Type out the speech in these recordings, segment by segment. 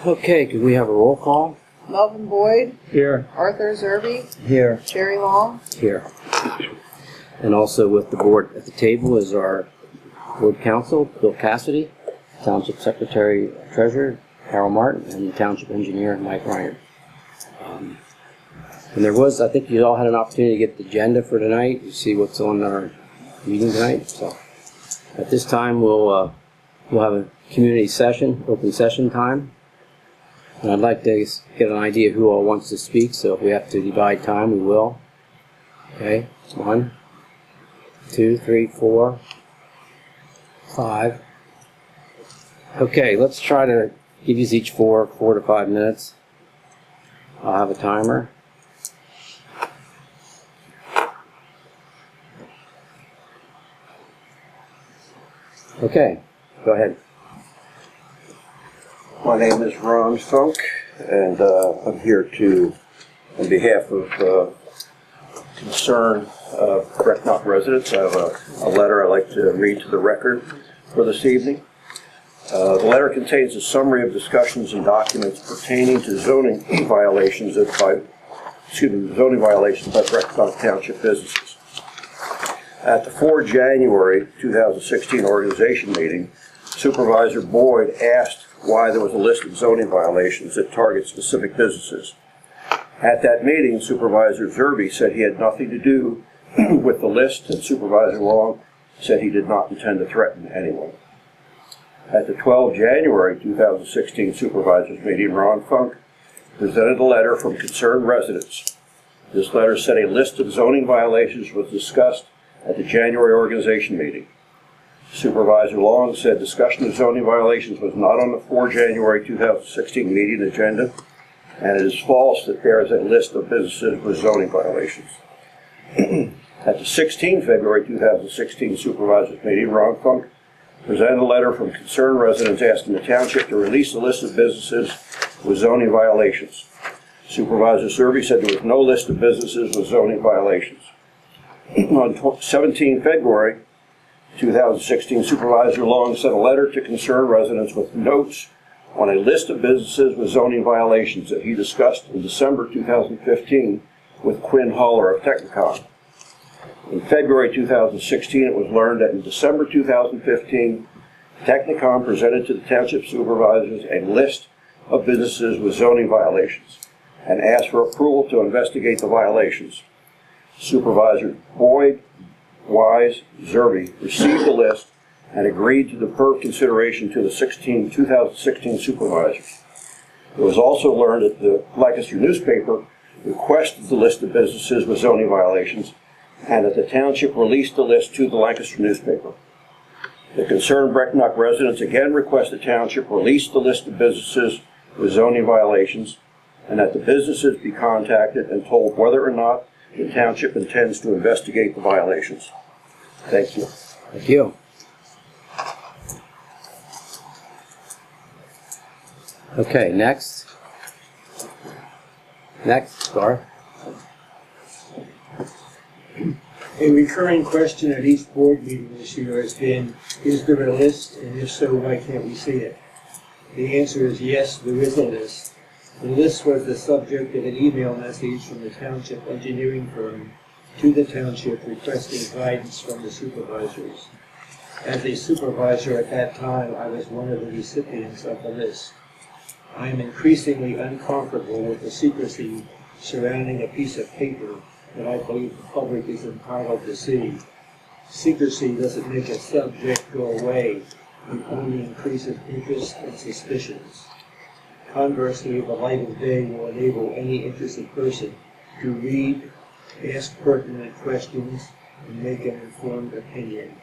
Okay, could we have a roll call? Melvin Boyd, Here. Arthur Zerby, Here. Jerry Long. Here. And also with the board at the table is our board counsel, Bill Cassidy, Township Secretary Treasurer, Harold Martin, and Township Engineer, Mike Reiner. And there was, I think you all had an opportunity to get the agenda for tonight, you see what's on our meeting tonight. So at this time, we'll have a community session, open session time. And I'd like to get an idea who all wants to speak, so if we have to divide time, we will. Okay, 1, 2, 3, 4, 5. Okay, let's try to give you each 4 to 5 minutes. I'll have a timer. Okay, go ahead. My name is Ron Funk, and I'm here on behalf of concerned Brecknock residents. I have a letter I'd like to read to the record for this evening. The letter contains a summary of discussions and documents pertaining to zoning violations by Brecknock Township businesses. At the 4 January 2016 organization meeting, Supervisor Boyd asked why there was a list of zoning violations that target specific businesses. At that meeting, Supervisor Zerby said he had nothing to do with the list, and Supervisor Long said he did not intend to threaten anyone. At the 12 January 2016 Supervisors meeting, Ron Funk presented a letter from concerned residents. This letter said a list of zoning violations was discussed at the January organization meeting. Supervisor Long said discussion of zoning violations was not on the 4 January 2016 meeting agenda, and it is false that there is a list of businesses with zoning violations. At the 16 February 2016 Supervisors meeting, Ron Funk presented a letter from concerned residents asking the township to release a list of businesses with zoning violations. Supervisor Zerby said there was no list of businesses with zoning violations. On 17 February 2016, Supervisor Long sent a letter to concerned residents with notes on a list of businesses with zoning violations that he discussed in December 2015 with Quinn Haller of Technicom. In February 2016, it was learned that in December 2015, Technicom presented to the Township Supervisors a list of businesses with zoning violations and asked for approval to investigate the violations. Supervisor Boyd, Wise, Zerby received the list and agreed to defer consideration to the 2016 supervisors. It was also learned that the Lancaster newspaper requested the list of businesses with zoning violations and that the township released the list to the Lancaster newspaper. The concerned Brecknock residents again request the township release the list of businesses with zoning violations and that the businesses be contacted and told whether or not the township intends to investigate the violations. Thank you. Thank you. Okay, next. Next, Garth. A recurring question at each board meeting this year has been, is there a list, and if so, why can't we see it? The answer is yes, there is a list. The list was the subject of an email message from the township engineering firm to the township requesting guidance from the supervisors. As a supervisor at that time, I was one of the recipients of the list. I am increasingly uncomfortable with the secrecy surrounding a piece of paper that I believe the public is entitled to see. Secrecy doesn't make a subject go away, it only increases interest and suspicions. Conversely, the light of day will enable any interested person to read, ask pertinent questions, and make an informed opinion.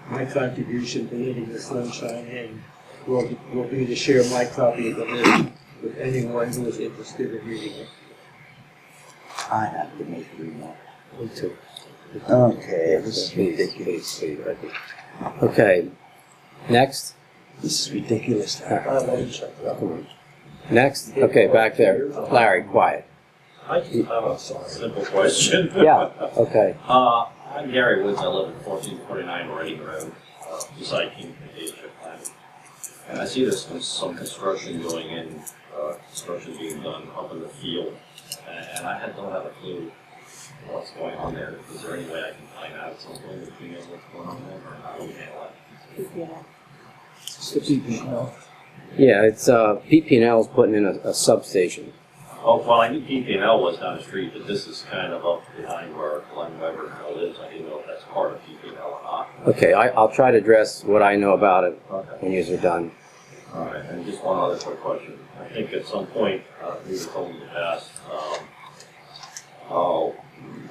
My contribution to letting the sunshine in will be to share my copy of the list with anyone who is interested in reading it. I have to make a remark. Me too. Okay, this is ridiculous. Okay, next. This is ridiculous. Next. Okay, back there. Larry, quiet. I just have a simple question. Yeah, okay. I'm Gary Woods. I live at 1449 Reading Road, beside King Dealership Planning. And I see there's some construction going in, construction being done up in the field, and I don't have a clue what's going on there. Is there any way I can find out something if you know what's going on there, or how do we handle that? Yeah, it's, PP&L is putting in a substation. Oh, well, I knew PP&L was down the street, but this is kind of up behind where Glen Weber Mill is. I didn't know if that's part of PP&L or not. Okay, I'll try to address what I know about it Okay. when yous are done. All right, and just one other quick question. I think at some point, we were told in the past,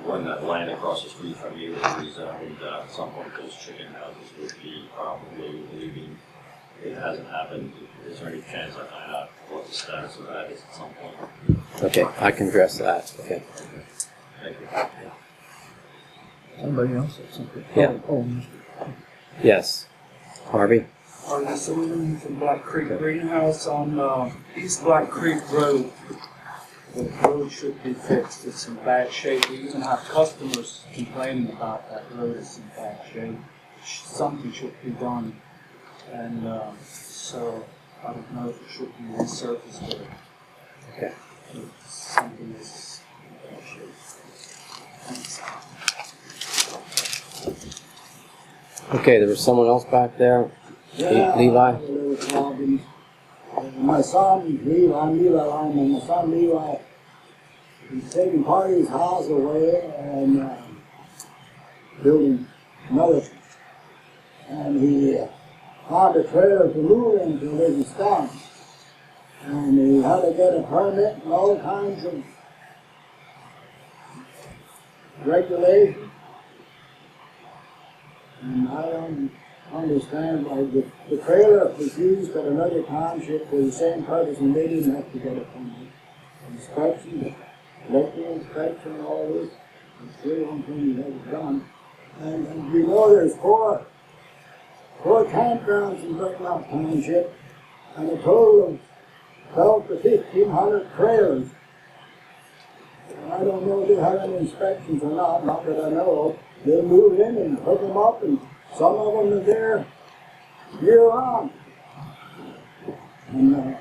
when that land across the street from you was rezoned, at some point those chicken houses would be probably leaving. It hasn't happened. Is there any chance I find out what the status of that is at some point? Okay, I can address that, okay. Thank you. Somebody else said something. Yeah. Oh, Yes. Harvey? Harvey Sullivan from Black Creek Greenhouse on East Black Creek Road. The road should be fixed. It's in bad shape. We even have customers complaining about that road. It's in bad shape. Something should be done. And so I don't know if it should be resurfaced or Okay. if something is in bad shape. Thanks. Okay, there was someone else back there? Levi? Little problems. My son, Levi, I'm Levi Lyman, my son Levi, he's taking part of his house away and building another. And he found a trailer to move into with his son. And he had to get a permit and all kinds of regulations. And I don't understand why the trailer was used at another township for the same purpose and they didn't have to get a permit. Inspection, electrical inspection, and all this. It's the one thing he has done. And you know there's four campgrounds in Brecknock Township and a total of 12 to 1,500 trailers. And I don't know if they have any inspections or not that I know of. They move in and hook them up, and some of them are there year-round. And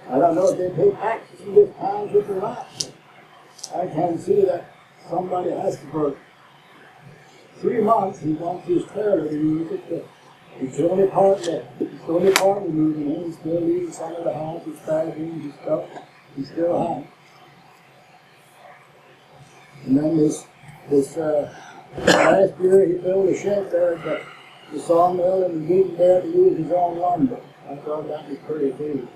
I don't know if they pay taxes in this township or not. I can see that somebody has to, for 3 months, he wants his trailer to use it. It's the only part that, it's the only part we're moving in. He's still leaving some of the house, his bathrooms and stuff. He still has. And then this last year he built a shed there at the sawmill and he didn't dare to use his own lumber. I thought that was pretty cool.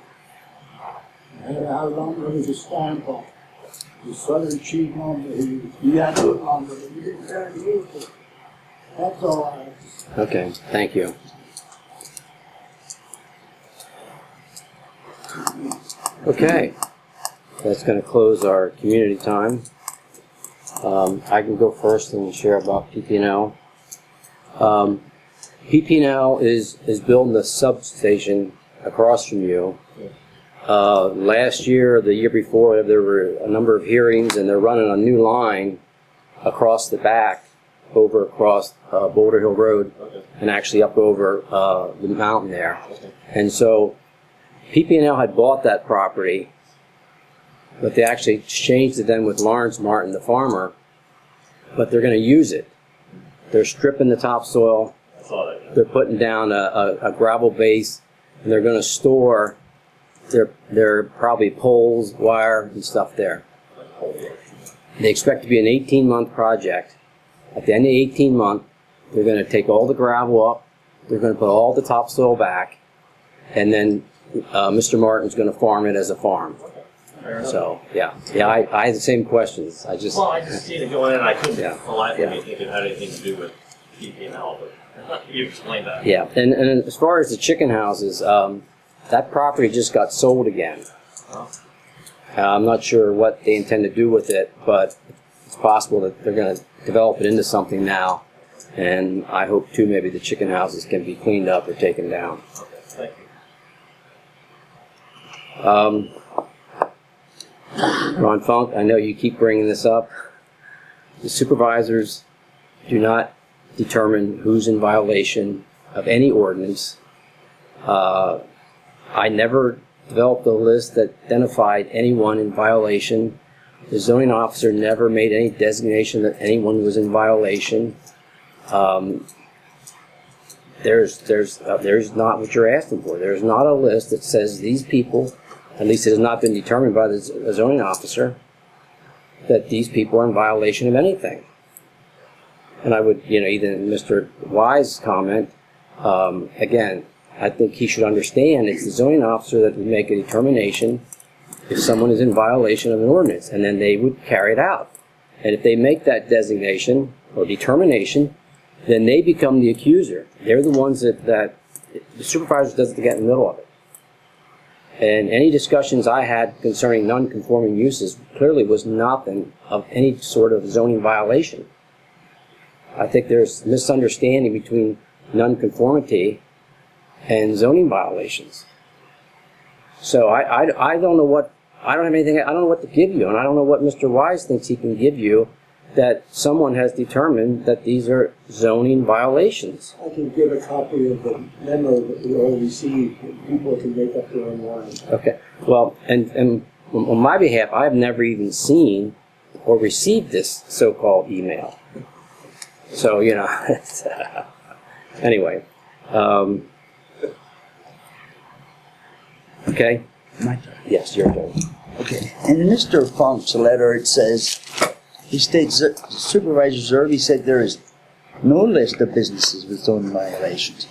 He had to have lumber with a stamp on it. The southern cheap lumber he used. He had good lumber, but he didn't dare to use it. That's all I have to say. Okay, thank you. Okay, that's going to close our community time. I can go first and share about PP&L. PP&L is building a substation across from you. Last year, the year before, there were a number of hearings, and they're running a new line across the back, over across Boulder Hill Road, and actually up over the mountain there. And so PP&L had bought that property, but they actually exchanged it then with Lawrence Martin, the farmer, but they're going to use it. They're stripping the topsoil, I saw that. they're putting down a gravel base, and they're going to store their probably poles, wire, and stuff there. They expect to be an 18-month project. At the end of the 18 months, they're going to take all the gravel up, they're going to put all the topsoil back, and then Mr. Martin's going to farm it as a farm. So, yeah, I had the same questions. I just seen it going in, and I couldn't, Yeah. for life of Yeah. me, think it had anything to do with PP&L, but you explained that. Yeah, and as far as the chicken houses, that property just got sold again. Oh. I'm not sure what they intend to do with it, but it's possible that they're going to develop it into something now. And I hope, too, maybe the chicken houses can be cleaned up or taken down. Okay, thank you. Ron Funk, I know you keep bringing this up. The supervisors do not determine who's in violation of any ordinance. I never developed a list that identified anyone in violation. The zoning officer never made any designation that anyone was in violation. There's not what you're asking for. There's not a list that says these people, at least it has not been determined by the zoning officer, that these people are in violation of anything. And I would, even Mr. Wise's comment, again, I think he should understand it's the zoning officer that would make a determination if someone is in violation of an ordinance, and then they would carry it out. And if they make that designation or determination, then they become the accuser. They're the ones that the supervisor doesn't get in the middle of it. And any discussions I had concerning non-conforming uses clearly was nothing of any sort of zoning violation. I think there's misunderstanding between non-conformity and zoning violations. So I don't know what, I don't have anything, I don't know what to give you, and I don't know what Mr. Wise thinks he can give you that someone has determined that these are zoning violations. I can give a copy of the memo that we all received, and people can make up their own mind. Okay, well, and on my behalf, I've never even seen or received this so-called email. So, it's, anyway. Okay? My turn. Yes, your turn. Okay. In Mr. Funk's letter, it says, he states that Supervisor Zerby said there is no list of businesses with zoning violations.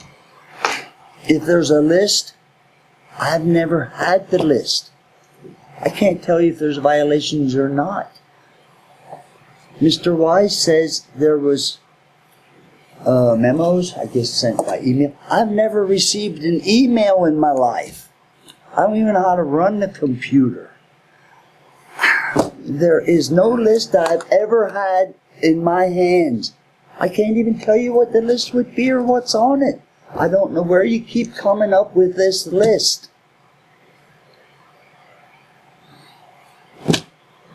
If there's a list, I've never had the list. I can't tell you if there's violations or not. Mr. Wise says there was memos, I guess sent by email. I've never received an email in my life. I don't even know how to run the computer. There is no list that I've ever had in my hands. I can't even tell you what the list would be or what's on it. I don't know where you keep coming up with this list.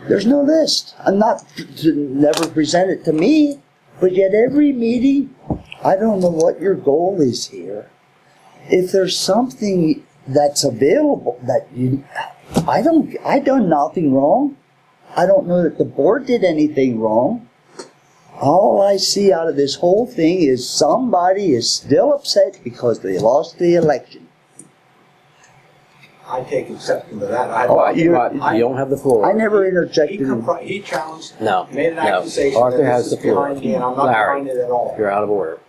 There's no list. I'm not never present it to me, but yet every meeting, I don't know what your goal is here. If there's something that's available that I done nothing wrong. I don't know that the board did anything wrong. All I see out of this whole thing is somebody is still upset because they lost the election. I take exception to that. You don't have the floor. I never interjected. He challenged, No. made an No. accusation Arthur that has this the is floor. behind me, and I'm not Larry, behind it at all. You're out of order.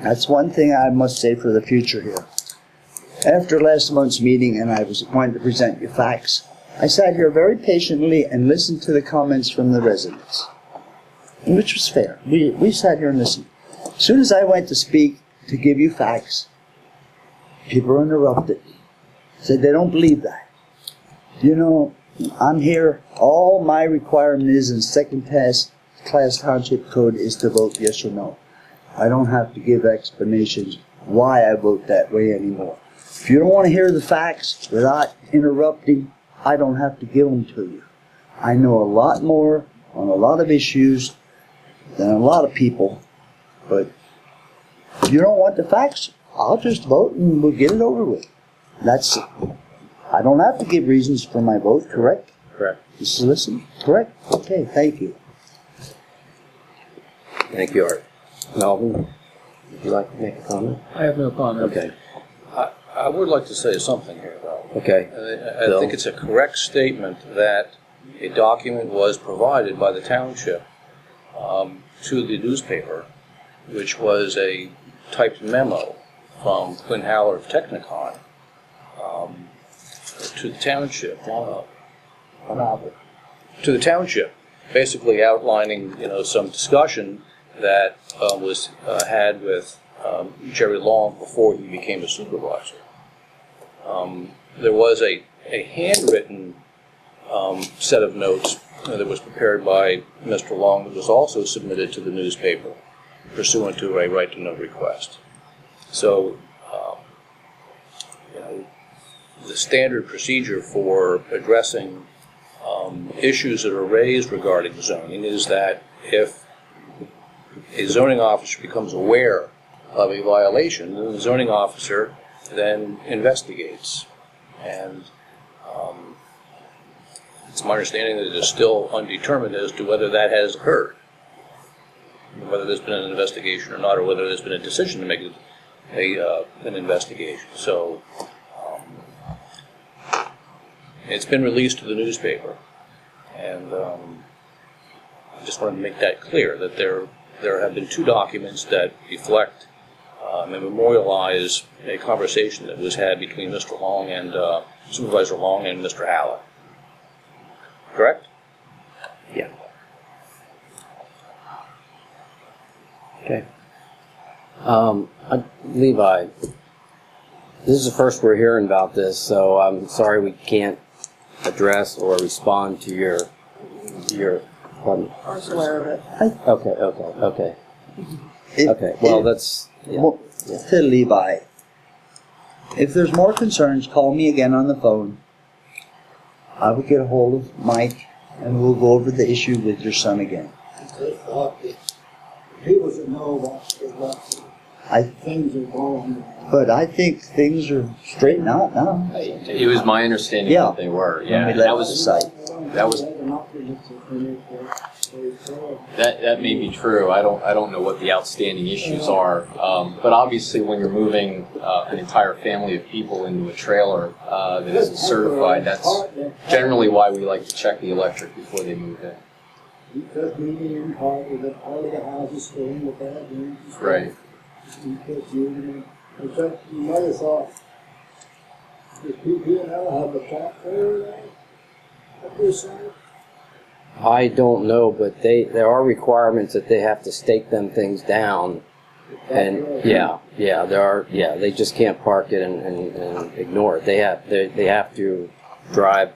That's one thing I must say for the future here. After last month's meeting and I was wanting to present you facts, I sat here very patiently and listened to the comments from the residents, which was fair. We sat here and listened. As soon as I went to speak to give you facts, people interrupted. Said they don't believe that. I'm here, all my requirement is in second class township code is to vote yes or no. I don't have to give explanations why I vote that way anymore. If you don't want to hear the facts without interrupting, I don't have to give them to you. I know a lot more on a lot of issues than a lot of people, but if you don't want the facts, I'll just vote and we'll get it over with. I don't have to give reasons for my vote, correct? Correct. Just listen, correct? Okay, thank you. Thank you, Art. Melvin, would you like to make a comment? I have no comment. Okay. I would like to say something here, though. Okay. I think it's a correct statement that a document was provided by the township to the newspaper, which was a typed memo from Quinn Haller of Technicon to the township. To the township, basically outlining, some discussion that was had with Jerry Long before he became a supervisor. There was a handwritten set of notes that was prepared by Mr. Long that was also submitted to the newspaper pursuant to a right to know request. So, the standard procedure for addressing issues that are raised regarding zoning is that if a zoning officer becomes aware of a violation, then the zoning officer then investigates. And it's my understanding that it is still undetermined as to whether that has occurred, whether there's been an investigation or not, or whether there's been a decision to make an investigation. So it's been released to the newspaper, and I just wanted to make that clear, that there have been 2 documents that reflect and memorialize a conversation that was had between Mr. Long and Supervisor Long and Mr. Hallett. Correct? Yeah. Okay. Levi, this is the first we're hearing about this, so I'm sorry we can't address or respond to your pardon? I was aware of it. Okay. If- Okay, well, if- that's, yeah. Well, to Levi, if there's more concerns, call me again on the phone. I will get a hold of Mike, and we'll go over the issue with your son again. People should know what I, things are going on. but I think things are straightened out now. It was my understanding Yeah. that they were. Let Yeah, me and let that it was decide. that may be true. I don't know what the outstanding issues are, but obviously when you're moving an entire family of people into a trailer that isn't certified, that's generally why we like to check the electric before they move in. Because maybe in part of the house is staying with that. Right. Because you never thought, if people ever have a tractor up this side? I don't know, but there are requirements that they have to stake them things down. And there are, they just can't park it and ignore it. They have to drive,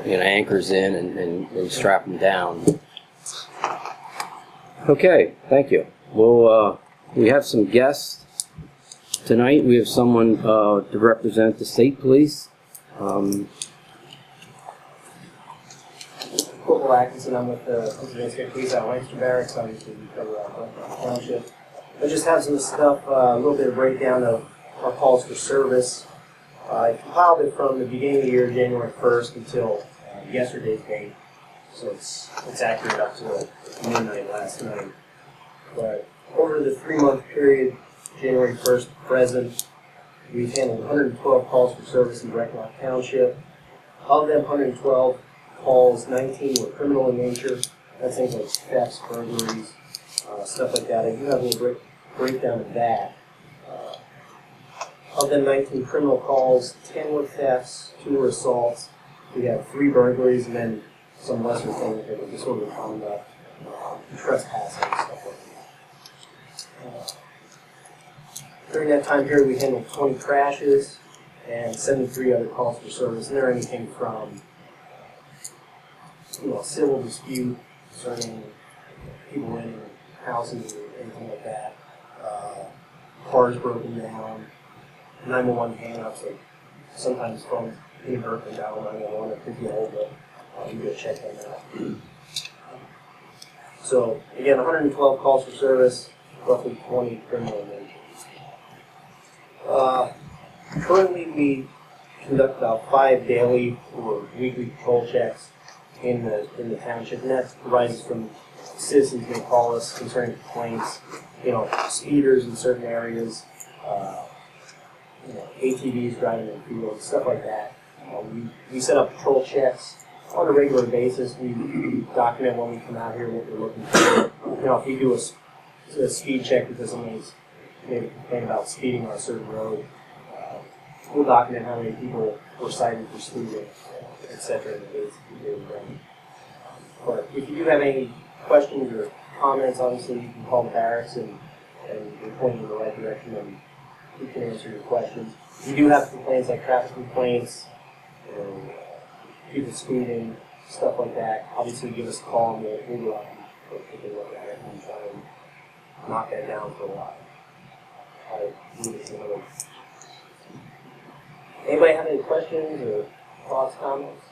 anchors in and strap them down. Okay, thank you. We have some guests tonight. We have someone to represent the state police. Corporal Atkinson, I'm with the Pennsylvania State Police out of Lancaster Barracks, obviously we cover Brecknock Township. I just have some stuff, a little bit of breakdown of our calls for service. I compiled it from the beginning of the year, January 1st, until yesterday's date, so it's accurate up to midnight last night. But over the 3-month period, January 1st to present, we've handled 112 calls for service in Brecknock Township. Of them 112 calls, 19 were criminal in nature. That's things like thefts, burglaries, stuff like that. I do have a little breakdown of that. Of them 19 criminal calls, 10 were thefts, 2 were assaults. We have 3 burglaries, and then some lesser things like disorderly conduct, trespassing, stuff like that. During that time period, we handled 20 crashes and 73 other calls for service, and they're anything from a civil dispute concerning people renting houses or anything like that, cars broken down, 911 hang-ups, like sometimes phones being broken down, 911 or 50-old, but you go check on that. So again, 112 calls for service, roughly 20 criminal in nature. Currently, we conduct about 5 daily or weekly patrol checks in the township, and that arises from citizens may call us concerning complaints, speeders in certain areas, ATVs driving in fields, stuff like that. We set up patrol checks on a regular basis. We document when we come out here what we're looking for. If we do a speed check because somebody's maybe complain about speeding on a certain road, we'll document how many people were cited for speeding, etc. in the days that we do. But if you do have any questions or comments, obviously you can call the barracks and we're pointing in the right direction and we can answer your questions. We do have complaints like traffic complaints, people speeding, stuff like that. Obviously give us a call and we'll go out and take a look at it and try and knock that down for a while. Anybody have any questions or thoughts, comments?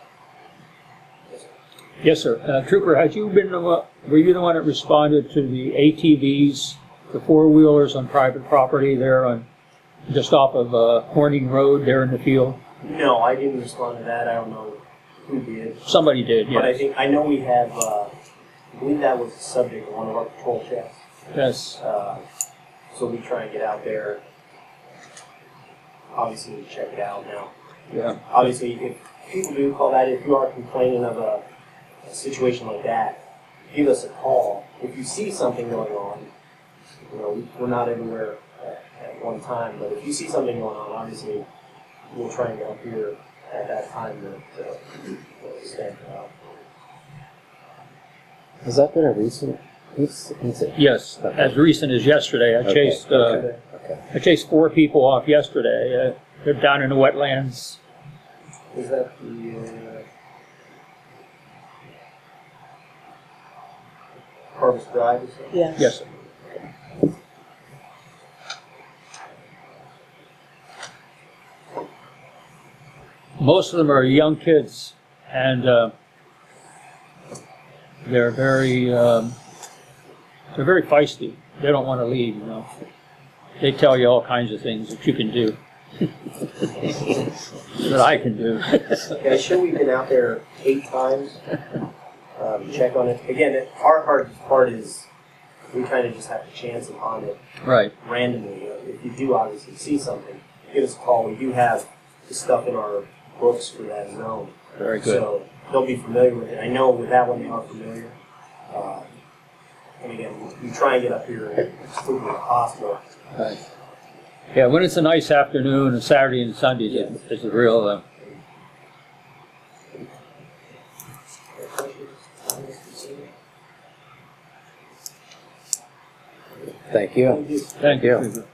Yes, sir. Trooper, had you been were you the one that responded to the ATVs, the 4-wheelers on private property there on just off of Horning Road there in the field? No, I didn't respond to that. I don't know who did. Somebody did, But yes. I know we have, I believe that was the subject of one of our patrol checks. Yes. So we try and get out there. Obviously, we check it out now. Yeah. Obviously, if people do call that, if you are complaining of a situation like that, give us a call. If you see something going on, you know, we're not everywhere at one time, but if you see something going on, obviously, we'll try and get up here at that time to stand it out. Has that been a recent incident? Yes, as recent as yesterday. I chased 4 people off yesterday. They're down in the wetlands. Is that the Harvest Drive or something? Yeah. Yes, sir. Most of them are young kids, and they're very feisty. They don't want to leave, you know. They tell you all kinds of things that you can do, that I can do. Okay, sure, we've been out there 8 times, check on it. Again, our hardest part is we kind of just have to chance upon it Right. randomly. If you do obviously see something, give us a call. We do have the stuff in our books for that zone. Very good. So they'll be familiar with it. I know with that one they are familiar. And again, we try and get up here as quickly as possible. Right. Yeah, when it's a nice afternoon, a Saturday and Sunday, it's a real. Thank you. Thank you.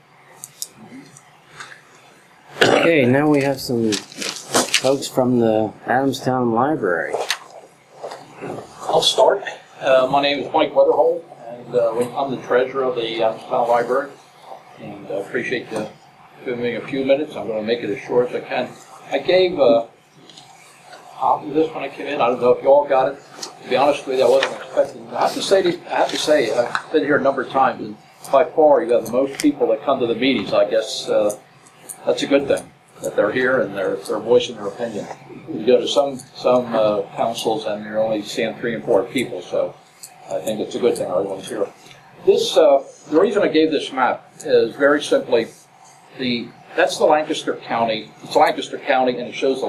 Okay, now we have some folks from the Adamstown Library. I'll start. My name is Mike Weatherhold, and I'm the treasurer of the Adamstown Library. And I appreciate you giving me a few minutes. I'm going to make it as short as I can. I gave a copy of this when I came in. I don't know if you all got it. To be honest with you, I wasn't expecting it. I have to say, I've been here a number of times, and by far you have the most people that come to the meetings. I guess that's a good thing, that they're here and they're voicing their opinion. You go to some councils and you're only seeing 3 and 4 people, so I think it's a good thing everyone's here. This, the reason I gave this map is very simply, that's the Lancaster County. It's Lancaster County, and it shows the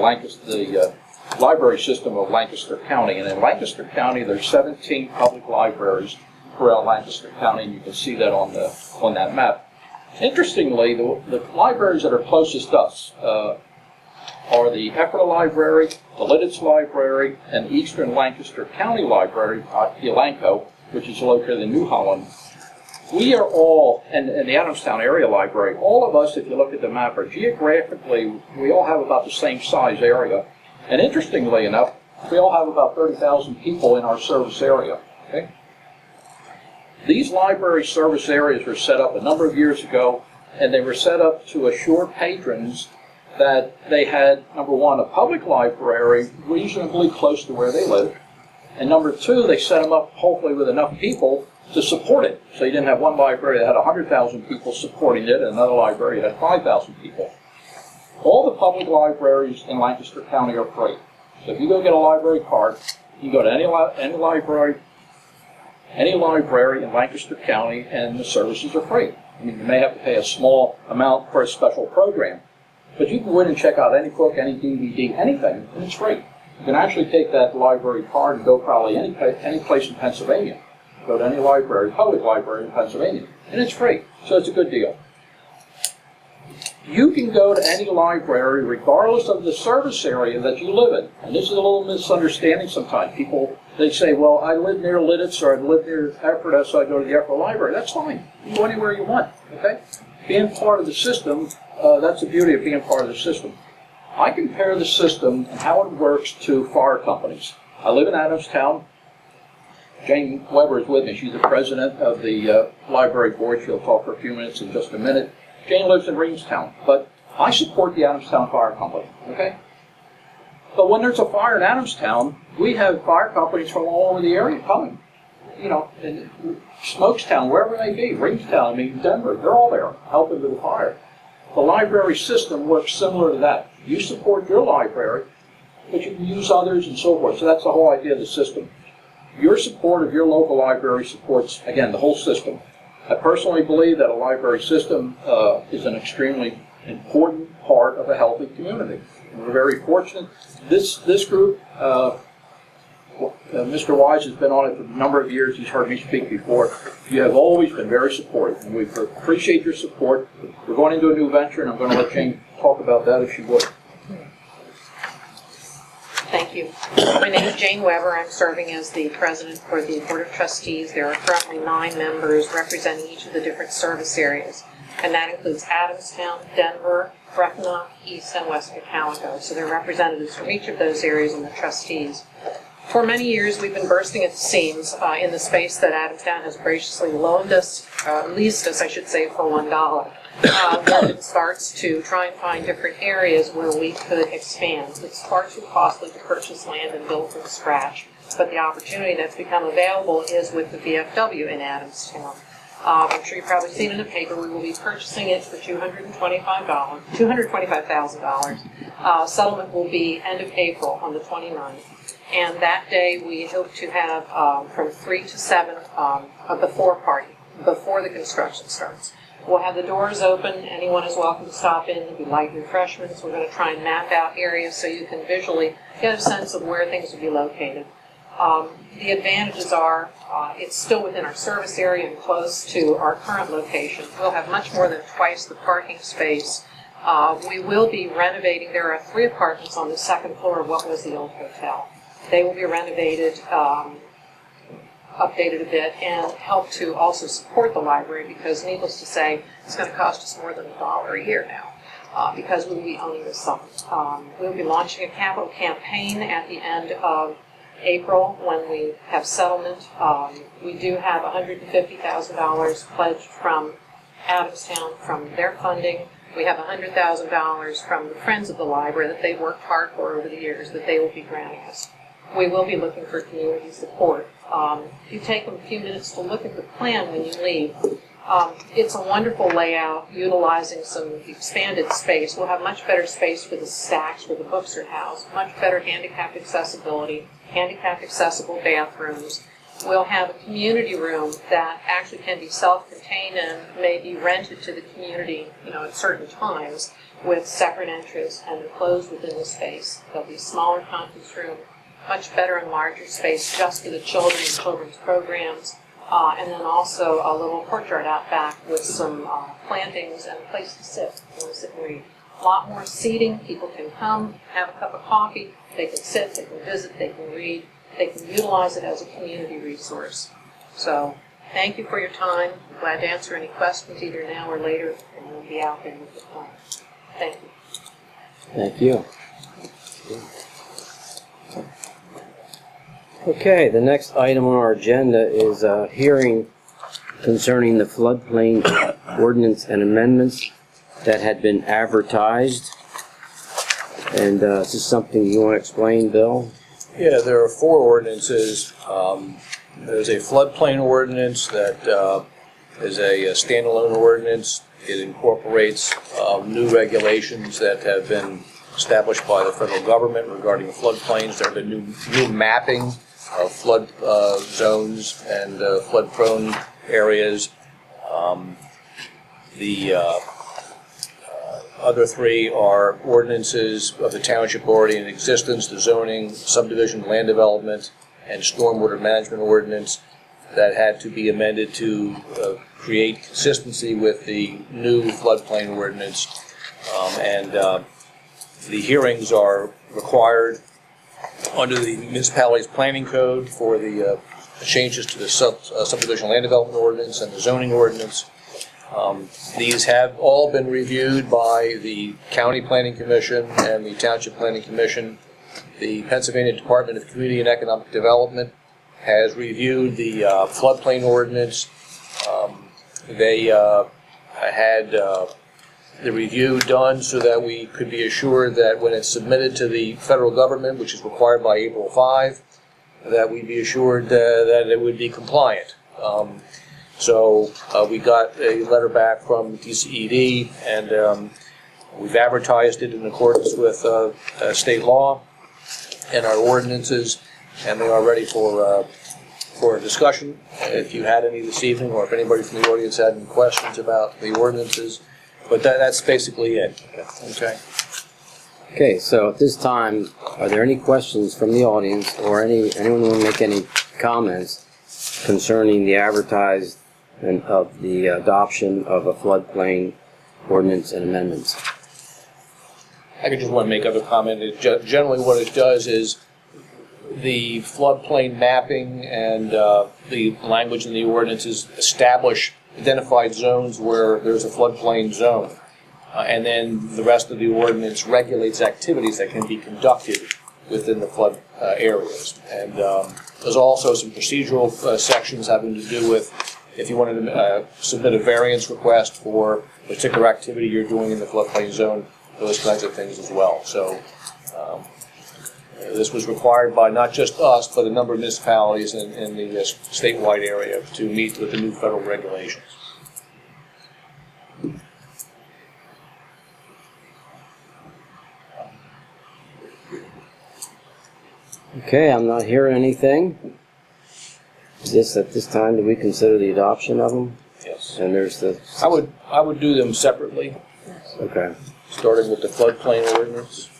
library system of Lancaster County. And in Lancaster County, there's 17 public libraries throughout Lancaster County, and you can see that on that map. Interestingly, the libraries that are closest to us are the Ephrata Library, the Lidditz Library, and Eastern Lancaster County Library, Elanco, which is located in New Holland. We are all, and the Adamstown Area Library, all of us, if you look at the map, are geographically, we all have about the same size area. And interestingly enough, we all have about 30,000 people in our service area. Okay? These library service areas were set up a number of years ago, and they were set up to assure patrons that they had, number one, a public library reasonably close to where they live, and number two, they set them up hopefully with enough people to support it. So you didn't have one library that had 100,000 people supporting it, and another library that had 5,000 people. All the public libraries in Lancaster County are free. So if you go get a library card, you go to any library in Lancaster County, and the services are free. I mean, you may have to pay a small amount for a special program, but you can go in and check out any book, any DVD, anything, and it's free. You can actually take that library card and go probably any place in Pennsylvania. Go to any library, public library in Pennsylvania, and it's free, so it's a good deal. You can go to any library regardless of the service area that you live in. And this is a little misunderstanding sometimes. People, they say, well, I live near Lidditz or I live near Ephrata, so I go to the Ephrata Library. That's fine. You can go anywhere you want, okay? Being part of the system, that's the beauty of being part of the system. I compare the system and how it works to fire companies. I live in Adamstown. Jane Weber is with me. She's the president of the library board. She'll talk for a few minutes in just a minute. Jane lives in Reamstown, but I support the Adamstown Fire Company, okay? But when there's a fire in Adamstown, we have fire companies from all over the area coming. You know, in Smokestown, wherever they be, Reamstown, I mean, Denver, they're all there helping with the fire. The library system works similar to that. You support your library, but you can use others and so forth. So that's the whole idea of the system. Your support of your local library supports, again, the whole system. I personally believe that a library system is an extremely important part of a healthy community. And we're very fortunate. This group, Mr. Wise has been on it for a number of years. He's heard me speak before. You have always been very supportive, and we appreciate your support. We're going into a new venture, and I'm going to let Jane talk about that if she would. Thank you. My name is Jane Weber. I'm serving as the president for the Board of Trustees. There are currently 9 members representing each of the different service areas, and that includes Adamstown, Denver, Brecknock, East, and West Calico. So there are representatives from each of those areas and the trustees. For many years, we've been bursting at the seams in the space that Adamstown has graciously loaned us, leased us, I should say, for $1. When it starts to try and find different areas where we could expand. It's far too costly to purchase land and build from scratch, but the opportunity that's become available is with the VFW in Adamstown. I'm sure you've probably seen in the paper, we will be purchasing it for $225,000. Settlement will be end of April on the 29th. And that day we hope to have from 3 to 7 a before party, before the construction starts. We'll have the doors open. Anyone is welcome to stop in. There'll be light refreshments. We're going to try and map out areas so you can visually get a sense of where things will be located. The advantages are it's still within our service area and close to our current location. We'll have much more than twice the parking space. We will be renovating. There are 3 apartments on the 2nd floor of what was the old hotel. They will be renovated, updated a bit, and help to also support the library because, needless to say, it's going to cost us more than $1 a year now because we will be owning the site. We'll be launching a capital campaign at the end of April when we have settlement. We do have $150,000 pledged from Adamstown from their funding. We have $100,000 from the Friends of the Library that they've worked hard for over the years that they will be granting us. We will be looking for community support. If you take a few minutes to look at the plan when you leave, it's a wonderful layout utilizing some expanded space. We'll have much better space for the stacks where the books are housed, much better handicapped accessibility, handicapped accessible bathrooms. We'll have a community room that actually can be self-contained and may be rented to the community, at certain times with separate entries and enclosed within the space. There'll be a smaller conference room, much better and larger space just for the children and children's programs, and then also a little courtyard out back with some plantings and a place to sit. You want to sit and read. A lot more seating. People can come, have a cup of coffee. They can sit, they can visit, they can read. They can utilize it as a community resource. So, thank you for your time. I'm glad to answer any questions either now or later, and we'll be out there with the plan. Thank you. Thank you. Okay, the next item on our agenda is a hearing concerning the floodplain ordinance and amendments that had been advertised. And is this something you want to explain, Bill? Yeah, there are 4 ordinances. There's a floodplain ordinance that is a standalone ordinance. It incorporates new regulations that have been established by the federal government regarding the floodplains. There have been new mapping of flood zones and flood-prone areas. The other 3 are ordinances of the township already in existence: the zoning, subdivision, land development, and stormwater management ordinance that had to be amended to create consistency with the new floodplain ordinance. The hearings are required under the municipality's planning code for the changes to the subdivision land development ordinance and the zoning ordinance. These have all been reviewed by the County Planning Commission and the Township Planning Commission. The Pennsylvania Department of Community and Economic Development has reviewed the floodplain ordinance. They had the review done so that we could be assured that when it's submitted to the federal government, which is required by April 5, that we'd be assured that it would be compliant. So we got a letter back from DCED, and We've advertised it in accordance with state law and our ordinances, and they are ready for a discussion. If you had any this evening, or if anybody from the audience had any questions about the ordinances, but that's basically it. Okay. Okay, so at this time, are there any questions from the audience, or anyone want to make any comments concerning the advertised and of the adoption of a floodplain ordinance and amendments? I could just want to make other comment. Generally what it does is the floodplain mapping and the language in the ordinances establish identified zones where there's a floodplain zone. And then the rest of the ordinance regulates activities that can be conducted within the flood areas. And there's also some procedural sections having to do with if you wanted to submit a variance request for a particular activity you're doing in the floodplain zone, those kinds of things as well. So this was required by not just us, but a number of municipalities in the statewide area to meet with the new federal regulations. Okay, I'm not hearing anything. At this time, do we consider the adoption of them? Yes. And there's the... I would do them separately. Okay. Starting with the floodplain ordinance.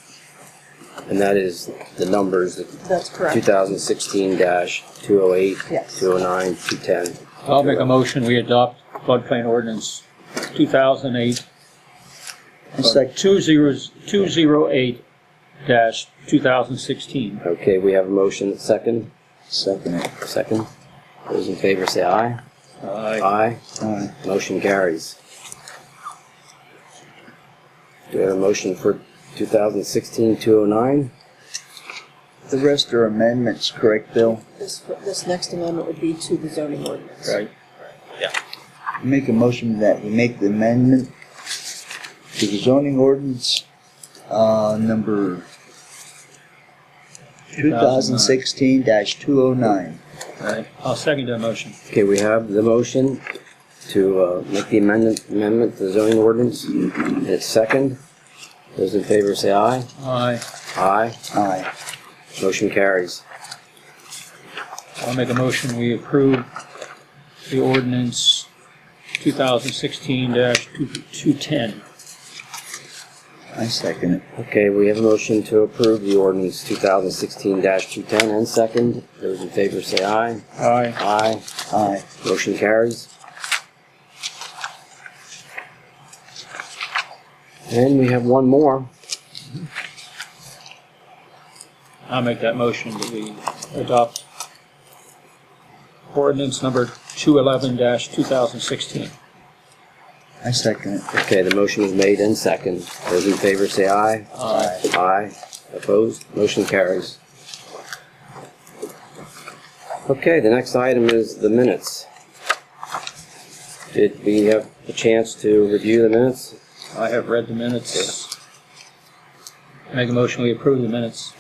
And that is the numbers, That's correct. 2016-208, Yes. 209, 210. I'll make a motion, we adopt floodplain ordinance 2008, 208-2016. Okay, we have a motion, second. Second. Second. Those in favor say aye. Aye. Aye. Aye. Motion carries. Do we have a motion for 2016-209? The rest are amendments, correct, Bill? This next amendment would be to the zoning ordinance. Right. Make a motion that we make the amendment to the zoning ordinance, number 2016-209. Right. I'll second that motion. Okay, we have the motion to make the amendment to the zoning ordinance. And it's second. Those in favor say aye. Aye. Aye. Aye. Motion carries. I'll make a motion, we approve the ordinance 2016-210. I second it. Okay, we have a motion to approve the ordinance 2016-210 and second. Those in favor say aye. Aye. Aye. Aye. Motion carries. And we have one more. I'll make that motion that we adopt ordinance number 211-2016. I second it. Okay, the motion is made and second. Those in favor say aye. Aye. Aye. Opposed? Motion carries. Okay, the next item is the minutes. Did we have a chance to review the minutes? I have read the minutes. Make a motion, we approve the minutes.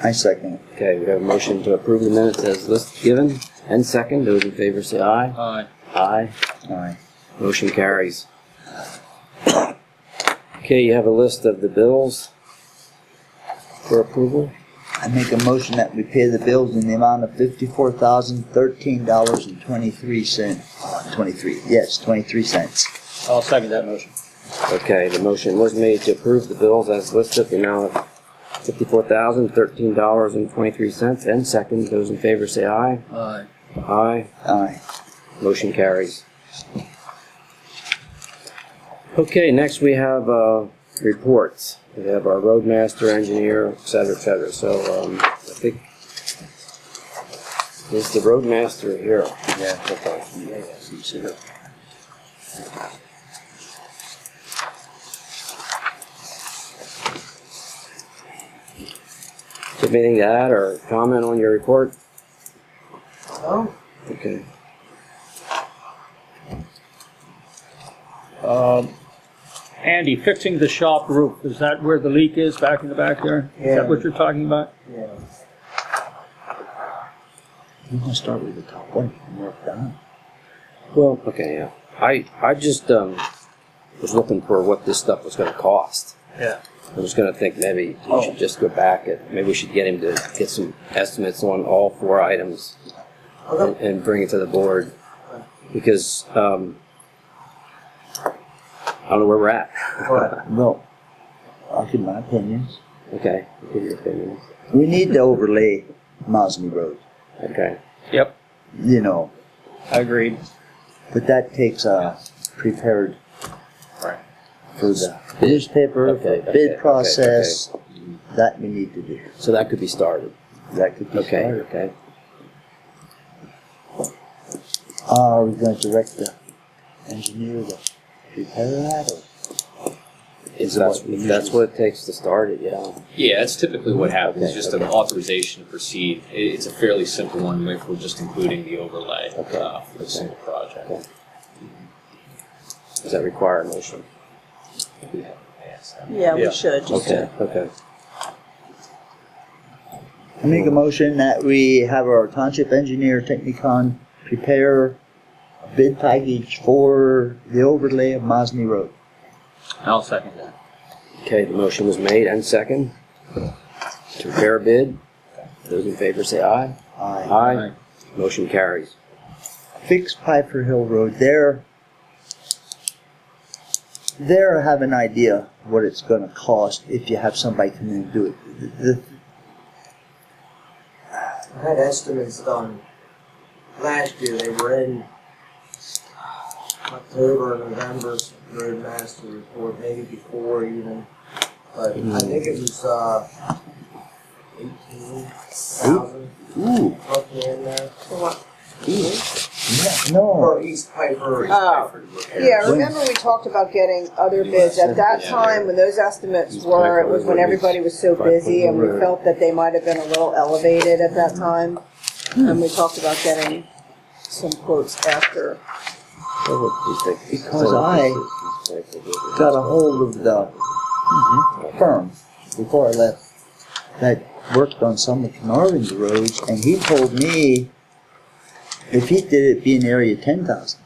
I second it. Okay, we have a motion to approve the minutes as given and second. Those in favor say aye. Aye. Aye. Aye. Motion carries. Okay, you have a list of the bills for approval. I make a motion that we pay the bills in the amount of $54,013.23. 23 cents. I'll second that motion. Okay, the motion was made to approve the bills as listed, the amount of $54,013.23, and second. Those in favor say aye. Aye. Aye. Aye. Motion carries. Okay, next we have reports. We have our roadmaster, engineer, et cetera, et cetera. So I think, is the roadmaster here? Yeah. Okay. Yeah, he's here. Do you have anything to add or comment on your report? No? Okay. Andy, fixing the shop roof, is that where the leak is, back in the back there? Is Yeah. that what you're talking about? Yeah. You want to start with the top one and work down? Well, okay, yeah. I just, was looking for what this stuff was gonna cost. Yeah. I was gonna think maybe we should just go back and maybe we should get him to get some estimates on all 4 items and bring it to the board. Because, I don't know where we're at. Well, I'll give my opinions. Okay, give your opinions. We need to overlay Mosney Road, Okay. Yep, you know, agreed. but that takes a prepared for the newspaper, Okay, for okay, bid okay, process, that we need to do. So that could be started. That could be Okay, started. okay. Are we going to direct the engineer to prepare that, or? If that's what it takes to start it, yeah. Yeah, that's typically what happens, Okay, just an authorization to proceed. It's a fairly simple one if we're just including the overlay for the single project. Okay. Does that require a motion? Yeah, we should, just Okay, to, okay. I make a motion that we have our township engineer Technicon prepare a bid package for the overlay of Mosney Road. I'll second that. Okay, the motion was made and second to prepare a bid. Those in favor say aye. Aye. Aye. Motion carries. Fix Piper Hill Road. There have an idea what it's going to cost if you have somebody come in and do it. I had estimates done last year. They were in October or November roadmaster report, maybe before even. But I think it was 18,000 Ooh. roughly in there. for what? Yeah, no. For East Piper. Oh, yeah, remember we talked about getting other bids. At that time, when those estimates were, it was when everybody was so busy and we felt that they might have been a little elevated at that time. And we talked about getting some quotes after. Because I got a hold of the firm before I left that worked on some of Carnarvon's roads, and he told me if he did it, it'd be in the area of 10,000.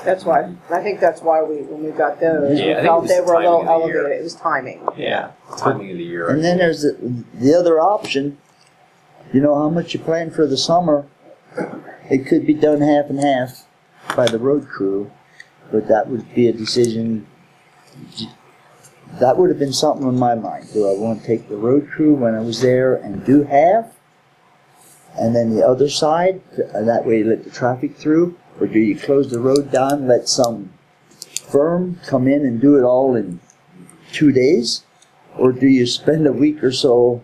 That's why, I think that's why when we got those, Yeah, I we think it felt was they the were a little timing of the year. elevated. It was timing. Yeah, timing of the year. And then there's the other option. You know how much you plan for the summer. It could be done half and half by the road crew, but that would be a decision. That would have been something on my mind. Do I want to take the road crew when I was there and do half? And then the other side, and that way you let the traffic through? Or do you close the road down, let some firm come in and do it all in 2 days? Or do you spend a week or so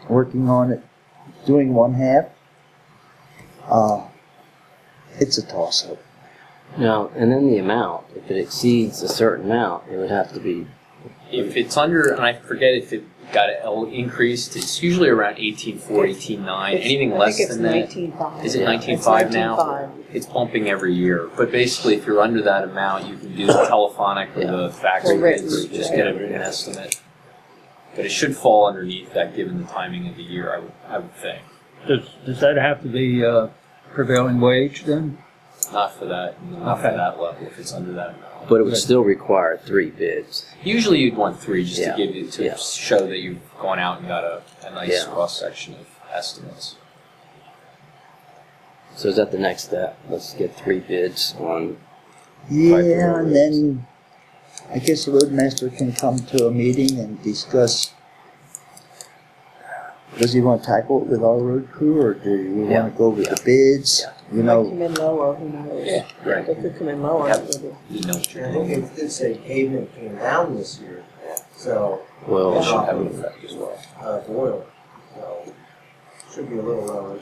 working on it, doing one half? It's a toss-up. Now, and then the amount, if it exceeds a certain amount, it would have to be. If it's under, and I forget if it got increased, it's usually around 18.4, 18.9. Anything less than that. I think it's 19.5. Is it Yeah. 19.5 It's now? 19.5. It's bumping every year. But basically, if you're under that amount, you can do the telephonic or the fax Or written, bids, just yeah. get an estimate. But it should fall underneath that given the timing of the year, I would think. Does that have to be prevailing wage then? Not for that level, if it's under that amount. But it would still require 3 bids. Usually you'd want 3 just Yeah. to give you, to Yeah. show that you've gone out and got a nice Yeah. cross-section of estimates. So is that the next step? Let's get 3 bids on. Yeah, and then I guess the roadmaster can come to a meeting and discuss. Does he want to tackle it with our road crew, or do we want to go with the bids? You Might know, come in lower, who knows? Yeah, right. They could come in lower. Yep. maybe. You know what you're I think doing. it did say pavement came down this year, so Well, That should have an effect as well. oil, so should be a little lower.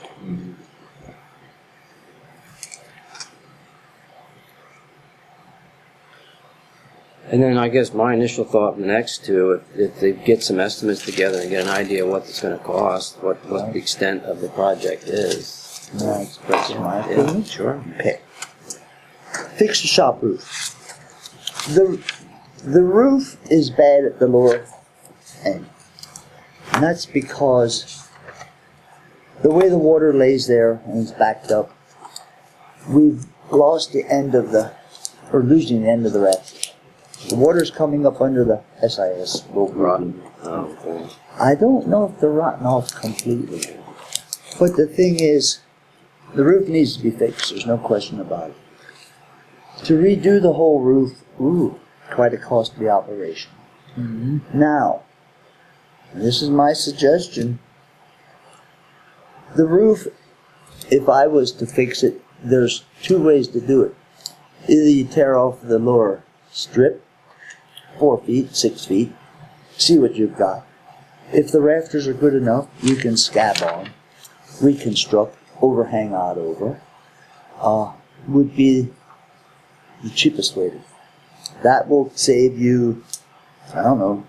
and then I guess my initial thought in the next 2, if they get some estimates together and get an idea of what it's going to cost, what the extent of the project is. I express my Yeah, opinion. sure. Okay. Fix the shop roof. The roof is bad at the lower end. And that's because the way the water lays there and it's backed up, we've lost the end of the or losing the end of the rafters. The water's coming up under the SIS. Rotten. Oh, okay. I don't know if they're rotten off completely. But the thing is, the roof needs to be fixed, there's no question about it. To redo the whole roof, quite a costly operation. Mm-hmm. Now, this is my suggestion. The roof, if I was to fix it, there's two ways to do it. Either you tear off the lower strip, 4 feet, 6 feet, see what you've got. If the rafters are good enough, you can scab on, reconstruct, overhang out over, would be the cheapest way to. That will save you, I don't know,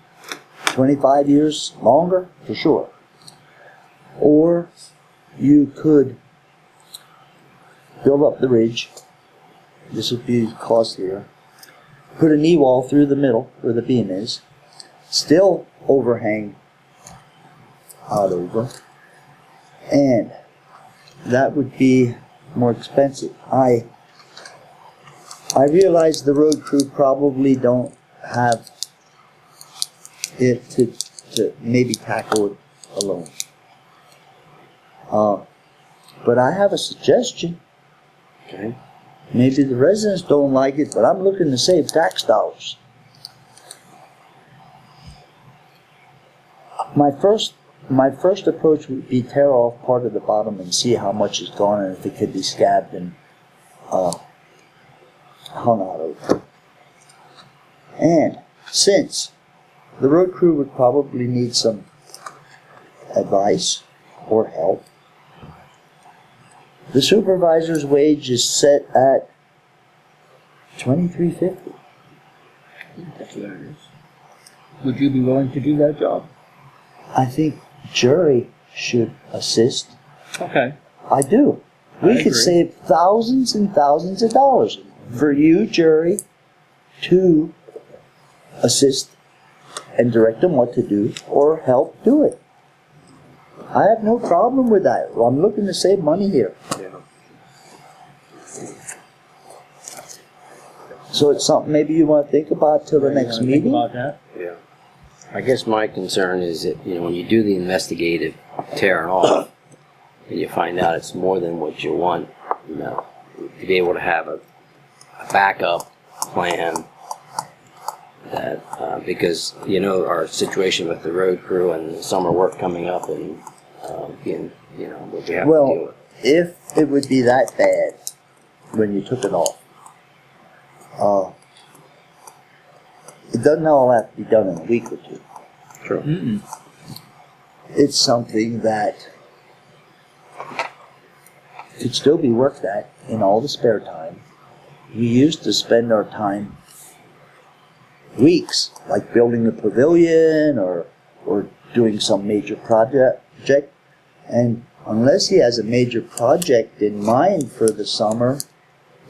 25 years longer, for sure. Or you could build up the ridge. This would be costlier. Put a knee wall through the middle where the beam is. Still overhang out over. And that would be more expensive. I realize the road crew probably don't have it to maybe tackle it alone. But I have a suggestion. Okay. Maybe the residents don't like it, but I'm looking to save tax dollars. My first approach would be tear off part of the bottom and see how much is gone and if it could be scabbed and hung out over. And since the road crew would probably need some advice or help, the supervisor's wage is set at $23.50. That's what it is. Would you be willing to do that job? I think jury should assist. Okay. I do. We could save thousands and thousands of dollars for you, jury, to assist and direct them what to do or help do it. I have no problem with that. I'm looking to save money here. Yeah. So it's something maybe you want to think about till the next meeting? Think about that? Yeah. I guess my concern is that, when you do the investigative tearing off, and you find out it's more than what you want, to be able to have a backup plan that, because, our situation with the road crew and the summer work coming up and, being, what we have to deal Well, with. if it would be that bad when you took it off, it doesn't all have to be done in a week or two. True. Mm-mm. It's something that could still be worked at in all the spare time. We used to spend our time weeks, like building a pavilion or doing some major project. And unless he has a major project in mind for the summer,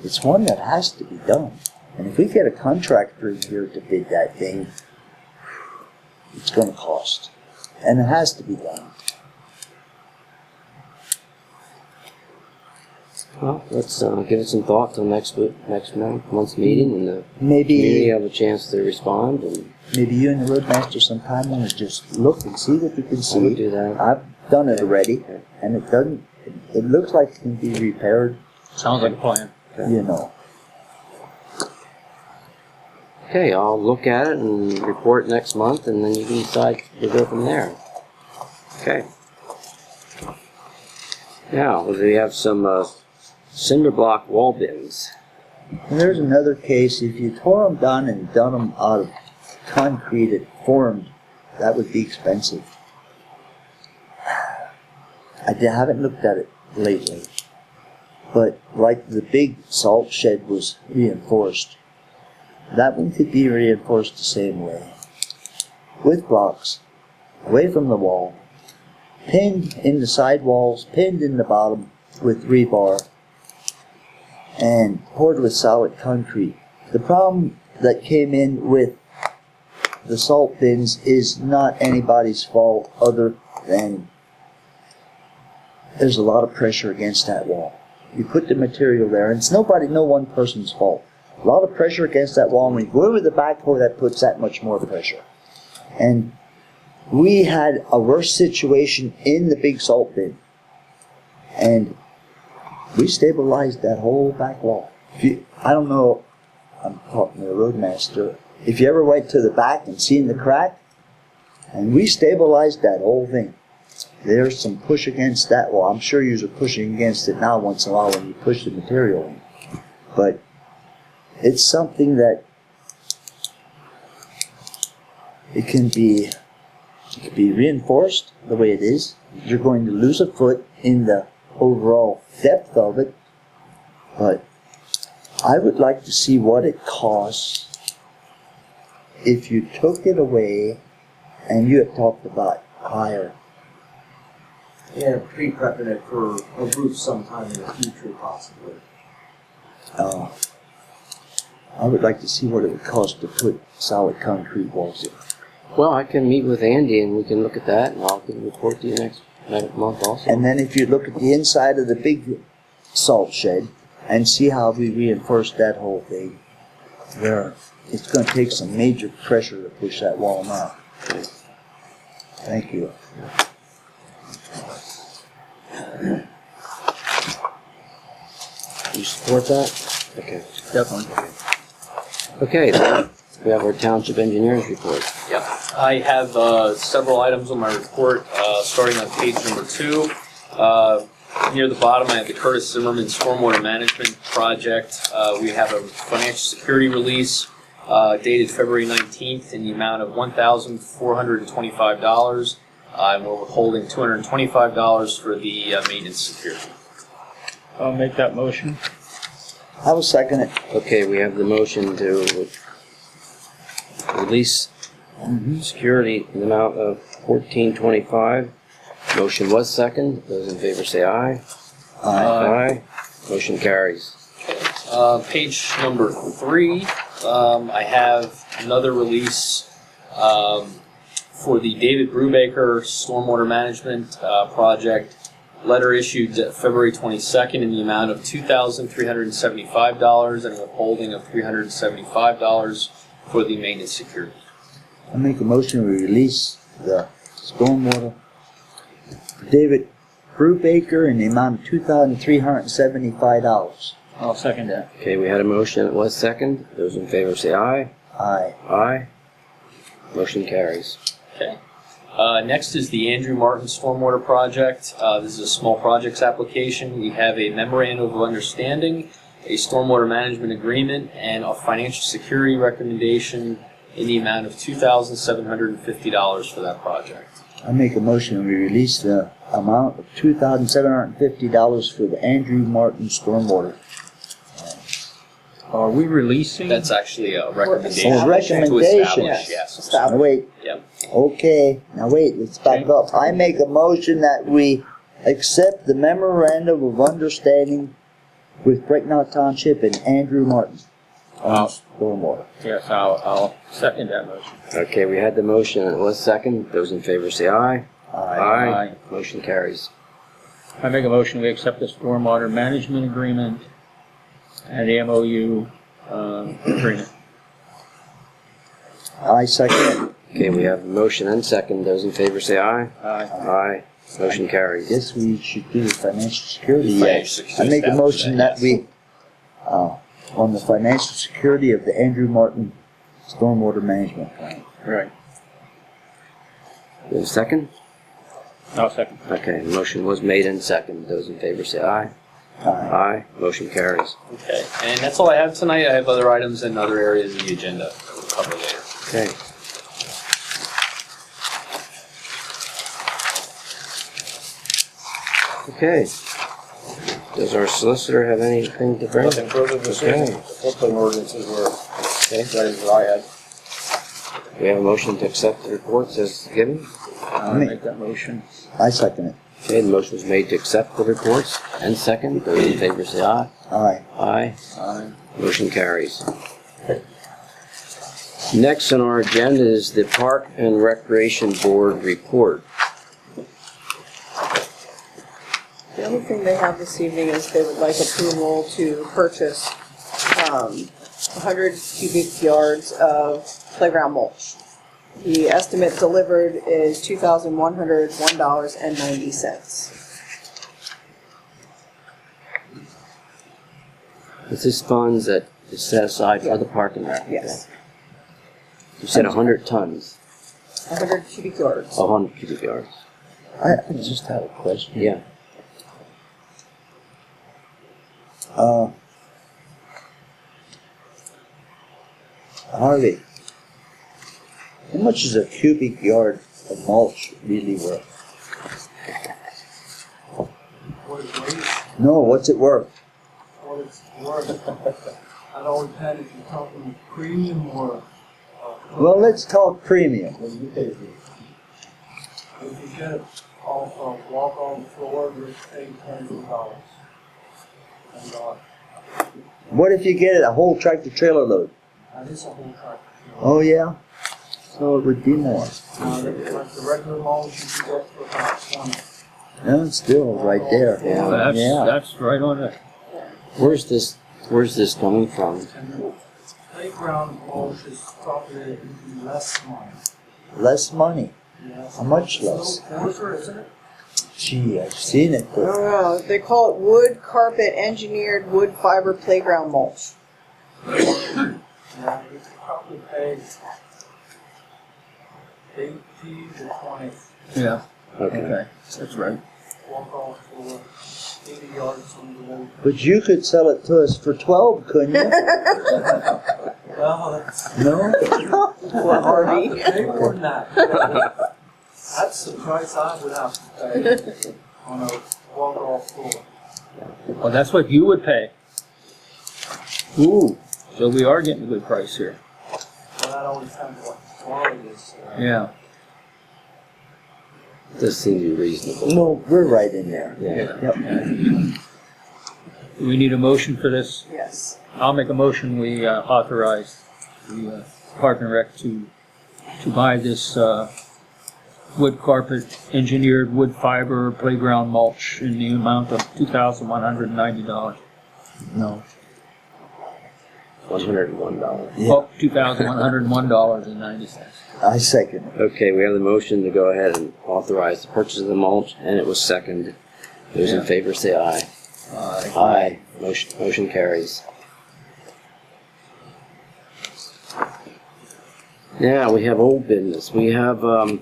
it's one that has to be done. And if we get a contractor in here to bid that thing, it's going to cost. And it has to be done. Well, let's give it some thought till next month's meeting, and the Maybe community have a chance to respond. And maybe you and the roadmaster sometime want to just look and see what you can see. I would do that. I've done it already, and it doesn't. It looks like it can be repaired. Sounds like a plan. Okay, I'll look at it and report next month, and then you can decide to go from there. Okay. Now, we have some cinder block wall bins. And there's another case. If you tore them down and done them out of concrete it formed, that would be expensive. I haven't looked at it lately, but like the big salt shed was reinforced, that one could be reinforced the same way, with blocks, away from the wall, pinned in the side walls, pinned in the bottom with rebar, and poured with solid concrete. The problem that came in with the salt bins is not anybody's fault other than there's a lot of pressure against that wall. You put the material there, and it's no one person's fault. a lot of pressure against that wall. When you go in with the backhoe, that puts that much more pressure. And we had a worse situation in the big salt bin. And we stabilized that whole back wall. I don't know, I'm talking to the roadmaster, if you ever went to the back and seen the crack, and we stabilized that whole thing. There's some push against that wall. I'm sure you're pushing against it now once in a while when you push the material in. But it's something that it can be reinforced the way it is. You're going to lose a foot in the overall depth of it, but I would like to see what it costs if you took it away, and you had talked about higher. Yeah, pre-prepping it for a roof sometime in the future, possibly. I would like to see what it would cost to put solid concrete walls in. Well, I can meet with Andy and we can look at that, and I'll report to you next month also. And then if you look at the inside of the big salt shed and see how we reinforce that whole thing, it's going to take some major pressure to push that wall now. Thank you. You support that? Okay. Definitely. Okay, then we have our township engineer's report. Yep. I have several items on my report, starting on page number 2. Near the bottom, I have the Curtis Zimmerman Stormwater Management Project. We have a financial security release dated February 19th in the amount of $1,425. And we're withholding $225 for the maintenance security. I'll make that motion. I will second it. Okay, we have the motion to release security in the amount of $1,425. Motion was second. Those in favor say aye. Aye. Motion carries. Page number 3, I have another release for the David Brubaker Stormwater Management Project. Letter issued February 22nd in the amount of $2,375 and a withholding of $375 for the maintenance security. I make a motion to release the stormwater David Brubaker in the amount of $2,375. I'll second that. Okay, we had a motion. It was second. Those in favor say aye. Aye. Aye. Motion carries. Okay. Next is the Andrew Martin Stormwater Project. This is a small projects application. We have a memorandum of understanding, a stormwater management agreement, and a financial security recommendation in the amount of $2,750 for that project. I make a motion we release the amount of $2,750 for the Andrew Martin Stormwater. Are we releasing? That's actually a recommendation. Oh, recommendation. Yes. Now wait. Yep. Okay, now wait, let's back up. I make a motion that we accept the memorandum of understanding with Brecknock Township and Andrew Martin on stormwater. Yes, I'll second that motion. Okay, we had the motion. It was second. Those in favor say aye. Aye. Motion carries. I make a motion we accept the stormwater management agreement and the MOU agreement. I second it. Okay, we have a motion and second. Those in favor say aye. Aye. Aye. Motion carries. Yes, we should do the financial security. Financial I make a motion that yes. we, on the financial security of the Andrew Martin Stormwater Management Plan. Right. We have a second? I'll second. Okay, the motion was made and second. Those in favor say aye. Aye. Aye. Motion carries. Okay, and that's all I have tonight. I have other items in other areas of the agenda that we'll cover later. Okay. Okay. Does our solicitor have anything to bring? Nothing further to say. Okay. The footprint ordinances were Okay. ready that I had. We have a motion to accept the reports as given. I'll make that motion. I second it. Okay, the motion was made to accept the reports and second. Those in favor say aye. Aye. Aye. Aye. Motion carries. Next on our agenda is the Park and Recreation Board report. The other thing they have this evening is they would like approval to purchase 100 cubic yards of playground mulch. The estimate delivered is $2,101.90. Is this funds that is set aside for the parking lot? Yes. You said 100 tons. 100 cubic yards. 100 cubic yards. I just have a question. Yeah. Harvey, how much is a cubic yard of mulch really worth? What is weight? No, what's it worth? What it's worth. That all depends if you're talking premium or. Well, let's talk premium. If you get it off of walk on the floor, you're paying $10. What if you get it a whole tractor trailer load? That is a whole tractor. Oh yeah? So it would be more. Like the regular mulch you can get for about 20. Yeah, it's still right there. Yeah. That's right on it. Where's this coming from? And the playground mulch is probably less money. Less money. Yes. How much less? Coarser, isn't it? Gee, I've seen it. I don't know. They call it wood carpet engineered wood fiber playground mulch. Yeah, you could probably pay 18 to 20. Yeah. Okay. That's right. Walk off for 80 yards from the road. But you could sell it to us for 12, couldn't you? Well, that's. No? Well, Harvey. Pay more than that. That's the price I would have to pay on a walk-off floor. Well, that's what you would pay. Ooh, so we are getting a good price here. Well, that all depends what the quality is. Yeah. Does seem to be reasonable. No, we're right in there. Yeah. Yep. Do we need a motion for this? Yes. I'll make a motion, we authorize the Park and Rec to buy this wood carpet engineered wood fiber playground mulch in the amount of $2,190. No. $101. Yeah. Oh, $2,101.90. I second it. Okay, we have the motion to go ahead and authorize the purchase of the mulch, and it was seconded. Those in favor say aye. Aye. Motion carries. Now, we have old business. We have a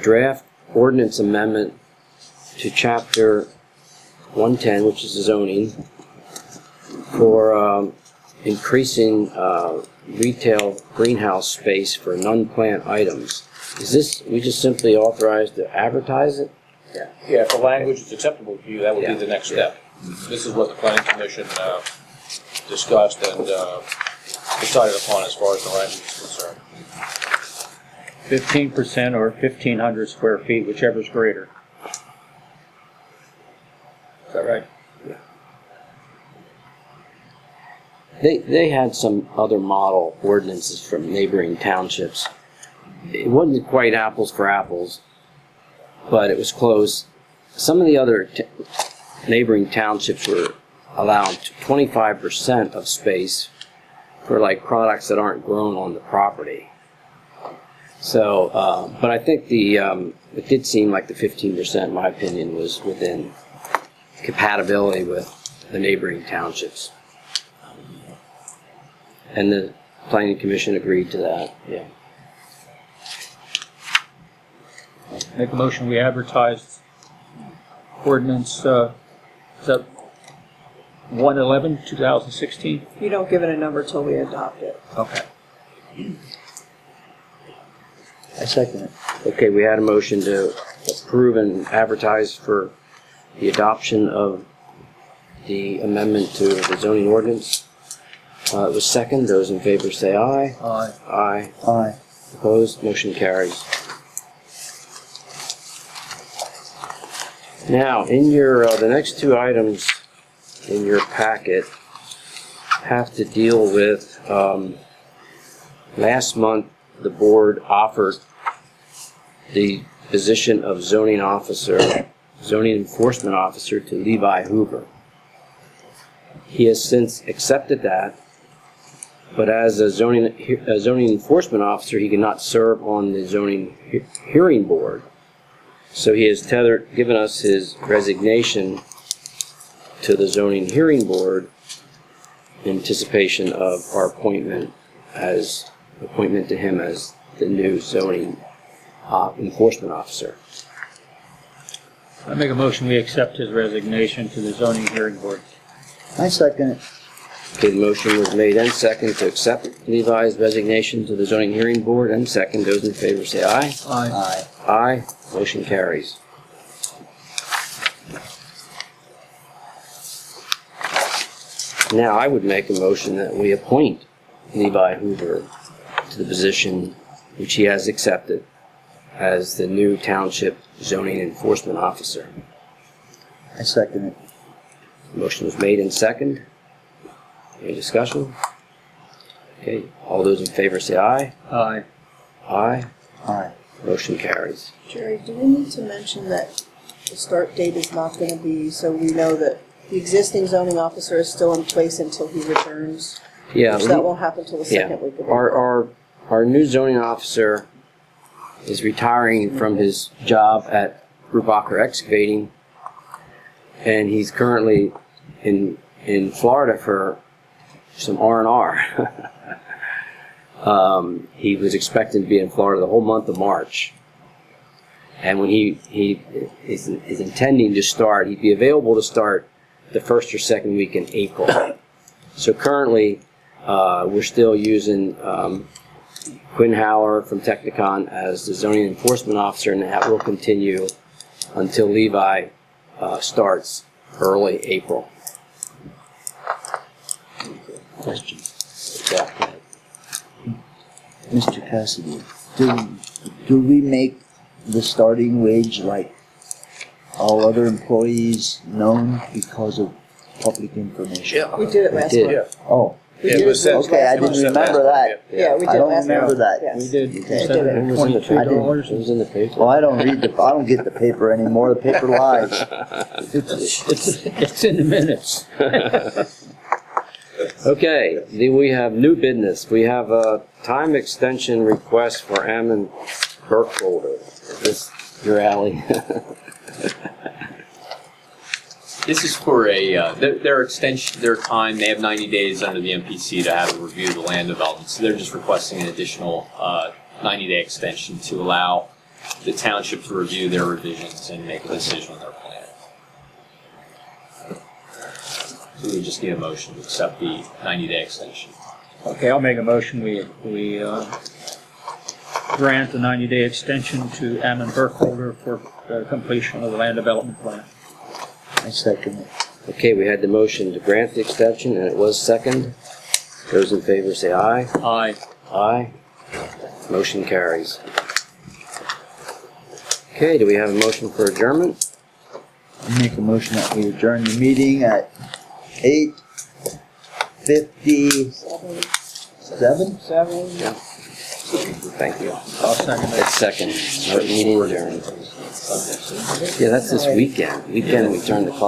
draft ordinance amendment to Chapter 110, which is the zoning, for increasing retail greenhouse space for non-plant items. Is this, we just simply authorized to advertise it? Yeah, if the language is acceptable to you, that would Yeah. be the next step. This is what the planning commission discussed and decided upon as far as the language is concerned. 15% or 1,500 square feet, whichever's greater. Is that right? They had some other model ordinances from neighboring townships. It wasn't quite apples for apples, but it was close. Some of the other neighboring townships were allowed 25% of space for like products that aren't grown on the property. So, but I think it did seem like the 15%, in my opinion, was within compatibility with the neighboring townships. And the planning commission agreed to that, yeah. Make a motion, we advertise ordinance, is that 1/11/2016? You don't give it a number till we adopt it. Okay. I second it. Okay, we had a motion to approve and advertise for the adoption of the amendment to the zoning ordinance. It was second. Those in favor say aye. Aye. Aye. Aye. Opposed? Motion carries. Now, in your, the next two items in your packet have to deal with, last month the board offered the position of zoning officer, zoning enforcement officer to Levi Hoover. He has since accepted that but as a zoning enforcement officer, he cannot serve on the zoning hearing board. So he has given us his resignation to the zoning hearing board in anticipation of our appointment to him as the new zoning enforcement officer. I make a motion we accept his resignation to the zoning hearing board. I second it. Okay, the motion was made and second to accept Levi's resignation to the zoning hearing board, and second. Those in favor say aye. Aye. Aye. Motion carries. Now, I would make a motion that we appoint Levi Hoover to the position which he has accepted as the new township zoning enforcement officer. I second it. Motion was made and second. Any discussion? Okay, all those in favor say aye. Aye. Aye. Aye. Motion carries. Jerry, do we need to mention that the start date is not going to be, so we know that the existing zoning officer is still in place until he returns? Yeah. Which that won't happen until the second week of April. Our new zoning officer is retiring from his job at Brubacher Excavating, and he's currently in Florida for some R&R. He was expecting to be in Florida the whole month of March. And when he is intending to start, he'd be available to start the first or second week in April. So currently, we're still using Quinn Haller from Technicon as the zoning enforcement officer, and that will continue until Levi starts early April. Question? Yeah. Mr. Cassidy, do we make the starting wage like all other employees known because of public information? Yeah. We did it last month. Oh. We did it Okay, I didn't remember that. Yeah, we did I don't last remember month. that. Yes. We did. We Okay. did it. It was in the paper. $22. It was in the paper. Well, I don't get the paper anymore. The paper lies. It's in the minutes. Okay, then we have new business. We have a time extension request for Ammon Burkholder. Is this your alley? This is for their extension, their time. They have 90 days under the MPC to have a review of the land development. So they're just requesting an additional 90-day extension to allow the township to review their revisions and make a decision on their plan. So we just need a motion to accept the 90-day extension. Okay, I'll make a motion we grant the 90-day extension to Ammon Burkholder for completion of the land development plan. I second it. Okay, we had the motion to grant the extension, and it was second. Those in favor say aye. Aye. Aye. Motion carries. Okay, do we have a motion for adjournment? I make a motion that we adjourn the meeting at 8:57. Yeah. Thank you. I'll second it. It's second. Meeting adjourned. Yeah, that's this weekend. We turn the clock.